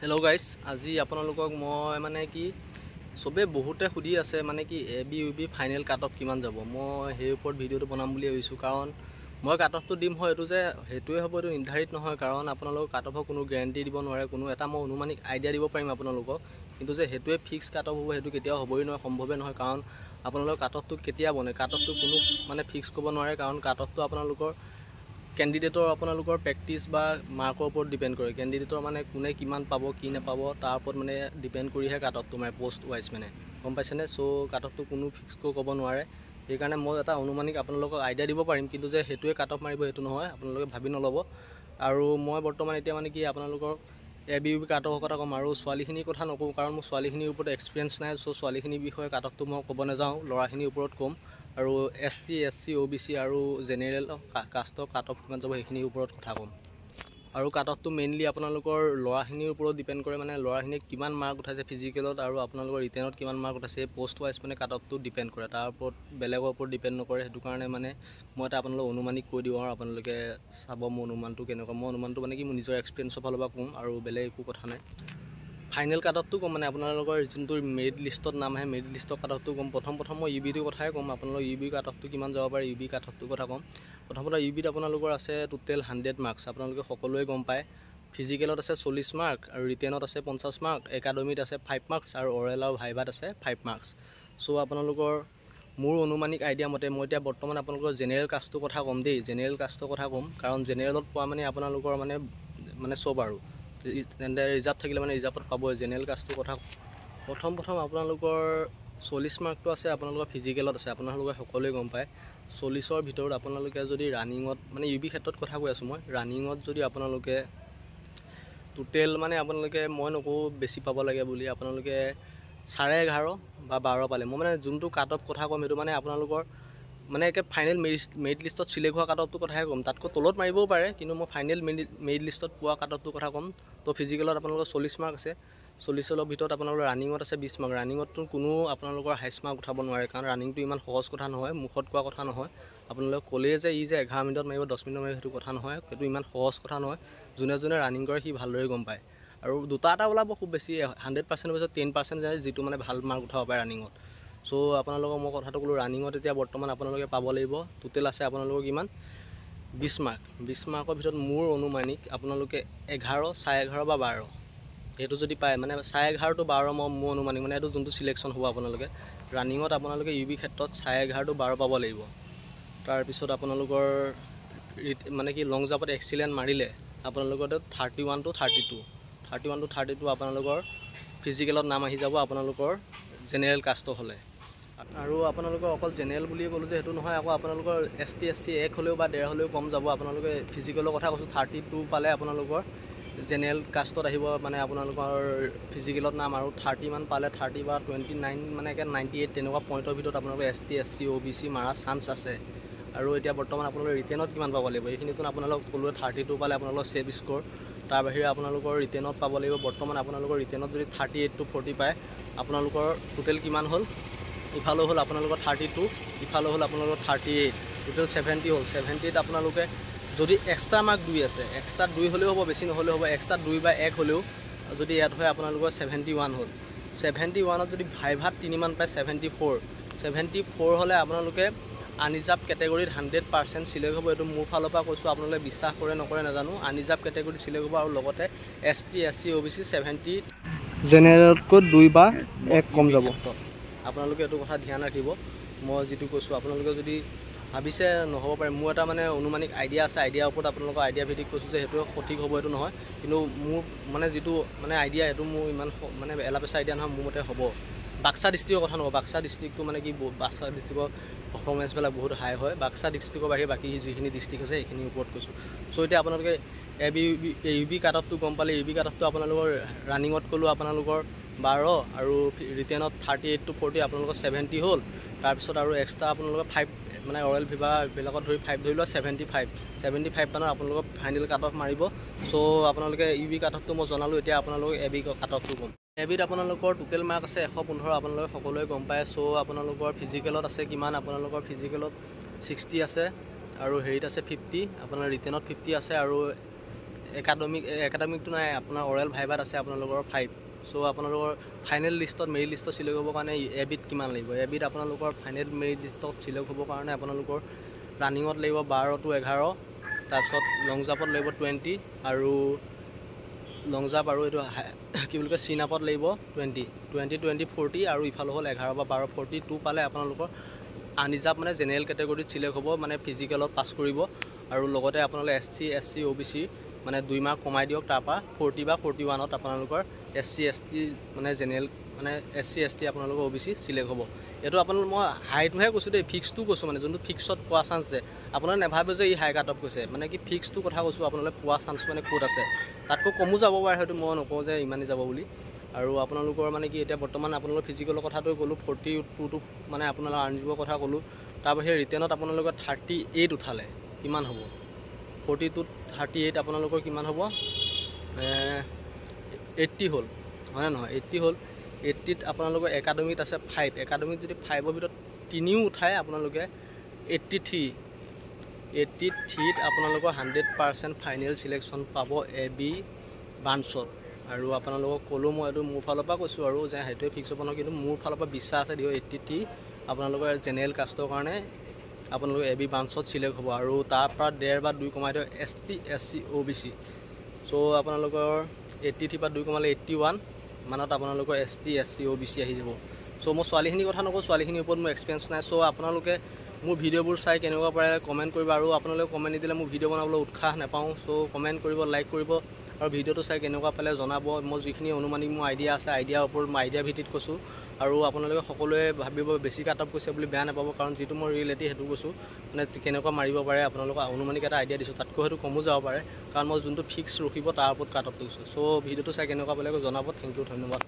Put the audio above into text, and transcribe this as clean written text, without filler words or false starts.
hello guys আজি আপোনালোকক মই মানে কি সবে বহুতে সুধি আছে মানে কি এবি ইউবি ফাইনাল কাট অফ কিমান যাব মই সেই ওপৰত ভিডিওটো বনাম বুলি ভাবিছো কাৰণ মই কাট অফটো দিম হয় এটো যে হেতুৱে হ'ব এটো নিৰ্ধাৰিত নহয় কাৰণ আপোনালোক কাট অফৰ কোনো গ্যাৰান্টি দিব নোৱাৰে কোনো এটা মই অনুমানিক আইডিয়া দিব পাৰিম আপোনালোকক কিন্তু যে হেতুৱে ফিক্স কাট অফ হ'ব হেতু কেতিয়াও হ'বই নহয় সম্ভৱে নহয় কাৰণ আপোনালোক কাট অফটো কেতিয়া বনে কাট অফটো কোনো মানে ফিক্স কৰিব নোৱাৰে কাৰণ কাট অফটো আপোনালোকৰ कैंडिडेटर आपनलोकर प्रैक्टिस बा मार्कर ऊपर डिपेंड करे कैंडिडेटर माने कोने किमान पाबो कि ना पाबो तार ऊपर माने डिपेंड करिहे काट अफ तुमार पोस्ट वाइज माने गम पाइछने सो काट अफ तो कोनो फिक्स को कब नोवारे हे कारणे মই এটা অনুমানিক আপোনালোকক আইডিয়া দিব পাৰিম কিন্তু যে হেতুৱে কাট অফ মাৰিব হেতু নহয় আপোনালোকে ভাবি নলব আৰু মই বৰ্তমান এতিয়া মানে কি আপোনালোকৰ এবিইউবি কাট অফৰ কথা কম আৰু ছোৱালীখিনিৰ কথা নকওঁ কাৰণ মোৰ ছোৱালীখিনিৰ ওপৰত এক্সপেৰিয়েন্স নাই সো ছোৱালীখিনিৰ বিষয়ে কাট অফটো মই ক'ব নাযাওঁ লৰাখিনিৰ ওপৰত কম আৰু এসটি এসসি ওবিসি আৰু জেনাৰেল কাষ্টৰ কাট অফ কিমান যাব সেইখিনিৰ ওপৰত কথা কম আৰু কাট অফটো মেইনলি আপোনালোকৰ লৰাখিনিৰ ওপৰত ডিপেন্ড কৰে মানে লৰাখিনিয়ে কিমান মাৰ্ক উঠাইছে ফিজিকেলত আৰু আপোনালোকৰ ৰিটেনত কিমান মাৰ্ক উঠাইছে পোষ্ট ওয়াইজ মানে কাট অফটো ডিপেন্ড কৰে তাৰ ওপৰত বেলেগৰ ওপৰত ডিপেন্ড নকৰে হেতু কাৰণে মানে মই এটা আপোনালোকক অনুমানিক কৈ দিওঁ আৰু আপোনালোকে চাব মোৰ অনুমানটো কেনেকুৱা মই অনুমানটো মানে কি মোৰ নিজৰ এক্সপেৰিয়েন্সৰ ফালৰ পৰা কম আৰু বেলেগ একো কথা নাই फाइनल काट अफ तो कम माने आपनालोकर जिनटो मेरिट लिस्टत नाम है मेरिट लिस्टत काट अफ तो कम प्रथम मैं यूबी कथाय कम आपनालोक यूबी काट अफ तो किमान যাব পাৰে यूबी काट अफ तो कथा कम प्रथमत यूबीत आपनालोकर আছে टोटल 100 मार्क्स आपनालोके सकलोए गम पाए फिजिकलत আছে 40 मार्क और रिटेनत আছে 50 मार्क एकाडेमित আছে 5 मार्क्स और ओरेल और भाइभात আছে 5 मार्क्स सो आपनालोकर मोर अनुमानिक आइडिया मते মই এতিয়া বৰ্তমান আপোনালোকৰ জেনাৰেল কাষ্টৰ কথা কম দেই জেনাৰেল কাষ্টৰ কথা কম কাৰণ জেনাৰেলত পোৱা মানে আপোনালোকৰ মানে সব আৰু रिजार्व থাকিলে মানে ৰিজাৰ্ভত পাব জেনাৰেল কাষ্টৰ কথা প্ৰথম আপোনালোকৰ 40 মাৰ্কটো আছে আপোনালোকৰ ফিজিকেলত আছে আপোনালোকে সকলোৱে গম পায় 40ৰ ভিতৰত আপোনালোকে যদি ৰানিংত মানে ইউবি ক্ষেত্ৰত কথা কৈ আছো মই ৰানিংত যদি আপোনালোকে টোটেল মানে আপোনালোকে মই নকো বেছি পাব লাগে বুলি আপোনালোকে 11.5 বা 12 পালে মই মানে যোনটো কাট অফ কথা কম হেতু মানে আপোনালোকৰ মানে একে ফাইনাল মেৰিট লিষ্টত সিলেক্ট হোৱা কাট অফটো কথাই কম তাতকৈ তলত মাৰিবও পাৰে কিন্তু মই ফাইনাল মেৰিট লিষ্টত পোৱা কাট অফটো কথা কম তো ফিজিকেলত আপোনালোকৰ 40 মাৰ্ক আছে 40 ৰ ভিতৰত আপোনালোকৰ ৰানিংত আছে 20 মাৰ্ক ৰানিংতটো কোনো আপোনালোকৰ হাইছ মাৰ্ক উঠাব নোৱাৰে কাৰণ ৰানিংটো ইমান সহজ কথা নহয় মুখত কোৱা কথা নহয় আপোনালোকে কলে যে ই যে 11 মিনিটত মাৰিব 10 মিনিটত মাৰিব হেতু কথা নহয় হেতু ইমান সহজ কথা নহয় জুনে জুনে ৰানিং কৰে সি ভালদৰে গম পায় আৰু দুটা এটা ওলাব খুব বেছি 100% পিছত 10% যায় যেটো মানে ভাল মাৰ্ক উঠাব পাৰে ৰানিংত सो আপোনালোকক মই কথাটো কলো ৰানিংত এতিয়া বৰ্তমান আপোনালোকে পাব লাগিব টোটেল আছে আপোনালোকৰ কিমান 20 মাৰ্কৰ ভিতৰত মোৰ অনুমানিক আপোনালোকে 11 11.5 বা 12 এটো যদি পায় মানে 11.5 to 12 মই অনুমানিক মানে এটো যোনটো সিলেকশন হ'ব আপোনালোকে ৰানিংত আপোনালোকে ইউবি ক্ষেত্ৰত 11.5 to 12 পাব লাগিব তাৰ পিছত আপোনালোকৰ মানে কি লং জাম্পত এক্সিলেন্ট মাৰিলে আপোনালোকৰ 31 to 32 আপোনালোকৰ ফিজিকেলত নাম আহি যাব আপোনালোকৰ জেনাৰেল কাষ্ট হলে আৰু আপোনালোকৰ অকল জেনাৰেল বুলি ক'লো যে হেতু নহয় আকৌ আপোনালোকৰ এসটি এসসি 1 হলেও বা 1.5 হলেও কম যাব আপোনালোকে ফিজিকেলৰ কথা কৈছো 32 পালে আপোনালোকৰ জেনাৰেল কাষ্টত আহিব মানে আপোনালোকৰ ফিজিকেলত নাম আৰু 30 মান পালে 30 বা 29 মানে কে 98 তেনেকুৱা পইণ্টৰ ভিতৰত আপোনালোকৰ এসটি এসসি ওবিসি মাৰা চান্স আছে আৰু এতিয়া বৰ্তমান আপোনালোকৰ ৰিটেনত কিমান পাব লাগিব এইখিনিটো আপোনালোক কলো 32 পালে আপোনালোকৰ সেভ স্কোৰ তাৰ বাহিৰে আপোনালোকৰ ৰিটেনত পাব লাগিব বৰ্তমান আপোনালোকৰ ৰিটেনত যদি 38 to 40 পায় আপোনালোকৰ টোটেল কিমান হ'ল ইফালো হল আপোনালোকৰ 32 ইফালো হল আপোনালোকৰ 38 টোটেল 70 হল 78 আপোনালোকে যদি এক্সট্ৰা মাৰ্ক 2 আছে এক্সট্ৰা 2 হলেও হ'ব বেছি নহলে হ'ব এক্সট্ৰা 2 বা 1 হলেও যদি ইয়াত হয় আপোনালোকৰ 71 হল 71ত যদি ভাইভাত 3 মান পায় 74 হলে আপোনালোকে আনৰিজাৰ্ভ কেটেগৰীত 100% সিলেক্ট হ'ব এটো মোৰ ফালৰ পৰা কৈছো আপোনালোকে বিশ্বাস কৰে নকৰে নাজানো আনৰিজাৰ্ভ কেটেগৰীত সিলেক্ট হ'ব আৰু লগতে এসটি এসসি ওবিসি 70 জেনাৰেলতকৈ 2 বা 1 কম যাব আপোনালোকে এটো কথা ধ্যান ৰাখিব মই যেটো কৈছো আপোনালোকে যদি ভাবিছে নহব পাৰে মোৰ এটা মানে অনুমানিক আইডিয়া আছে আইডিয়াৰ ওপৰত আপোনালোকৰ আইডিয়া ভিত্তিক কৈছো যে হেতু সঠিক হ'ব এটো নহয় কিন্তু মোৰ মানে যেটো মানে আইডিয়া এটো মোৰ ইমান মানে এলাপেছা আইডিয়া নহয় মোৰ মতে হ'ব বাক্সা ডিস্ট্ৰিক্টৰ কথা নহয় বাক্সা ডিস্ট্ৰিক্টটো মানে কি বাক্সা ডিস্ট্ৰিক্টৰ পাৰফৰমেন্স বেলা বহুত হাই হয় বাক্সা ডিস্ট্ৰিক্টৰ বাহিৰে বাকি যিখিনি ডিস্ট্ৰিক্ট আছে এইখিনি ওপৰত কৈছো সো এতিয়া আপোনালোকে ইউবি কাট অফটো গম পালে ইউবি কাট অফটো আপোনালোকৰ ৰানিংত কলো আপোনালোকৰ 12 আৰু ৰিটেনত 38 to 40 আপোনালোকৰ 70 হ'ল তাৰ পিছত আৰু এক্সট্ৰা আপোনালোকৰ 5 মানে অৰেল ভিভা বেলেগত ধৰি 5 ধৰিলো 75 পানৰ আপোনালোকৰ ফাইনাল কাট অফ মাৰিব সো আপোনালোকে ইউবি কাট অফটো মই জনালো এতিয়া আপোনালোকে এবি কাট অফটো কম এবিত আপোনালোকৰ টোটেল মাৰ্ক আছে 115 আপোনালোকে সকলোৱে গম পায় সো আপোনালোকৰ ফিজিকেলত আছে কিমান আপোনালোকৰ ফিজিকেলত 60 আছে আৰু হেৰিত আছে 50 আপোনাৰ ৰিটেনত 50 আছে আৰু একাডেমিকটো নাই আপোনাৰ অৰেল ভাইভাত আছে আপোনালোকৰ 5 সো আপোনালোকৰ ফাইনেল লিষ্টত মেৰিট লিষ্টত সিলেক্ট হ'বৰ কাৰণে এবিট কিমান লাগিব এবিট আপোনালোকৰ ফাইনেল মেৰিট লিষ্টত সিলেক্ট হ'বৰ কাৰণে আপোনালোকৰ ৰানিঙত লাগিব 12 to 11 তাৰপিছত লং জাম্পত লাগিব 20 আৰু লং জাম্প আৰু এইটো কি বুলি কয় চিন আপত লাগিব 20 20 40 আৰু ইফালে হ'ল 11 বা 12 42 পালে আপোনালোকৰ আনৰিজাৰ্ভ মানে জেনেৰেল কেটেগৰীত সিলেক্ট হ'ব মানে ফিজিকেলত পাছ কৰিব আৰু লগতে আপোনালোকে SC SC OBC মানে 2 মাৰ্ক কমাই দিয়ক তাৰপৰা 40 বা 41ত আপোনালোকৰ SC ST মানে জেনেৰেল মানে SC ST আপোনালোকৰ OBC সিলেক্ট হ'ব এটো আপোনালোক মই হাইটোহে কৈছো দেই ফিক্সটো কৈছো মানে যোনটো ফিক্সত পোৱা চান্স আছে আপোনালোকে নেভাবে যে ই হাই কাট অফ কৈছে মানে কি ফিক্সটো কথা কৈছো আপোনালোকে পোৱা চান্স মানে ক'ত আছে তাতকৈ কমো যাব পাৰে হয়তো মই নকওঁ যে ইমানই যাব বুলি আৰু আপোনালোকৰ মানে কি এতিয়া বৰ্তমান আপোনালোকৰ ফিজিকেলৰ কথাটো ক'লো 42 টো মানে আপোনালোকৰ আৰ্নিংৰ কথা ক'লো তাৰ বাহিৰে ৰিটেনত আপোনালোকৰ 38 উঠালে কিমান হ'ব 42 38 আপোনালোকৰ কিমান হ'ব 80 হ'ল হয় নহয় 80 হ'ল 80 ত আপোনালোকৰ একাডেমিত আছে 5 একাডেমিত যদি 5 ৰ ভিতৰত 3 উঠায় আপোনালোকে 83 ত আপোনালোকৰ 100% ফাইনেল সিলেকশ্যন পাব এবি বাঞ্চত আৰু আপোনালোকক ক'লো মই এইটো মোৰ ফালৰ পৰা কৈছো আৰু যে হেইটোৱে ফিক্স হ'ব নহয় কিন্তু মোৰ ফালৰ পৰা বিশ্বাস আছে দিও 83 আপোনালোকৰ জেনেৰেল কাষ্টৰ কাৰণে আপোনালোকৰ এবি বাঞ্চত সিলেক্ট হ'ব আৰু তাৰ পৰা 1.5 বা 2 কমাই দিও ST SC OBC সো আপোনালোকৰ 83 পৰা 2 কমালে 81 মানত আপোনালোকৰ ST SC OBC আহি যাব সো মই ছোৱালীখিনিৰ কথা নকওঁ ছোৱালীখিনিৰ ওপৰত মোৰ এক্সপেৰিয়েন্স নাই সো আপোনালোকে মোৰ ভিডিঅ'বোৰ চাই কেনেকুৱা পাৰে কমেন্ট কৰিব আৰু আপোনালোকে কমেন্ট দিলে মোৰ ভিডিঅ' বনাবলৈ উৎসাহ নাপাওঁ সো কমেন্ট কৰিব লাইক কৰিব আৰু ভিডিঅ'টো চাই কেনেকুৱা পালে জনাব মই যিখিনি অনুমানিক মোৰ আইডিয়া আছে আইডিয়াৰ ওপৰত মই আইডিয়া ভিত্তিত কৈছো আৰু আপোনালোকে সকলোৱে ভাবিব বেছি কাট অফ কৈছে বুলি বেয়া নাপাব কাৰণ যেটো মই ৰিয়েলিটি হেতু কৈছো মানে কেনেকুৱা মাৰিব পাৰে আপোনালোকে অনুমানিক এটা আইডিয়া দিছো তাতকৈ হেতু কমো যাব পাৰে কাৰণ মই যোনটো ফিক্স ৰখিব তাৰ ওপৰত কাট অফ কৈছো সো ভিডিঅ'টো চাই কেনেকুৱা পালে জনাব থ্যাংক ইউ ধন্যবাদ